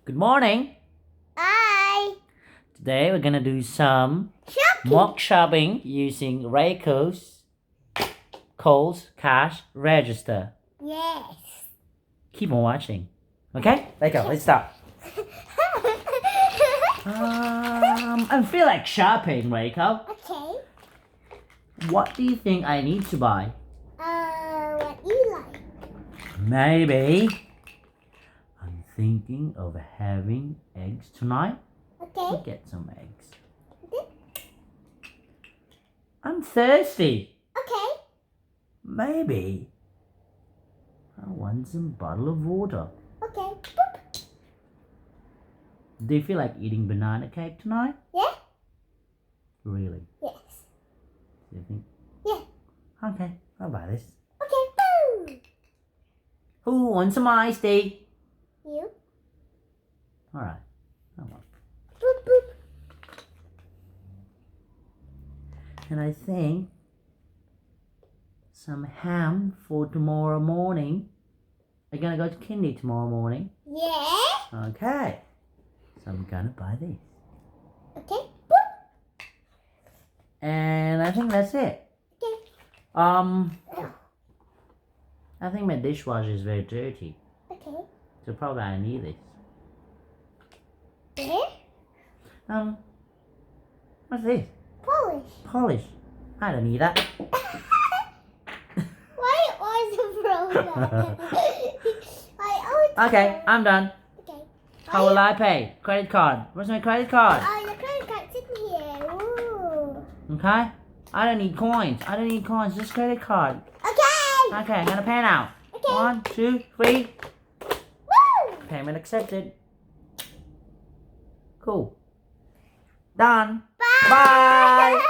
Good morning. Hi. Today we're gonna do some Shopping. mock shopping using Rayco's Kohl's cash register. Yes. Keep on watching. Okay? Let's start. I feel like shopping, Rayco. Okay. What do you think I need to buy? What you like? Maybe I'm thinking of having eggs tonight. Okay. We'll get some eggs. Okay. I'm thirsty. Okay. Maybe I want some bottle of water. Okay. Boop. Do you feel like eating banana cake tonight? Yeah. Really? Yes. Do you think? Yeah. Okay, I'll buy this. Okay. Boo. Who wants some iced tea? You. Alright. I want. Boop boop. And I think some ham for tomorrow morning. Are you gonna go to kindy tomorrow morning? Yeah. Okay. So I'm gonna buy this. Okay. Boop. And I think that's it. Okay. I think my dishwasher is very dirty. Okay. So probably I need this. Yeah. What's this? Polish. Polish. I don't need that. Why always frozen? I always. Okay, I'm done. Okay. How will I pay? Credit card. Where's my credit card? Your credit card's in here. Ooh. Okay? I don't need coins. Just credit card. Okay. Okay, I'm gonna pay now. Okay. 1, 2, 3. Woo. Payment accepted. Cool. Done. Bye. Bye.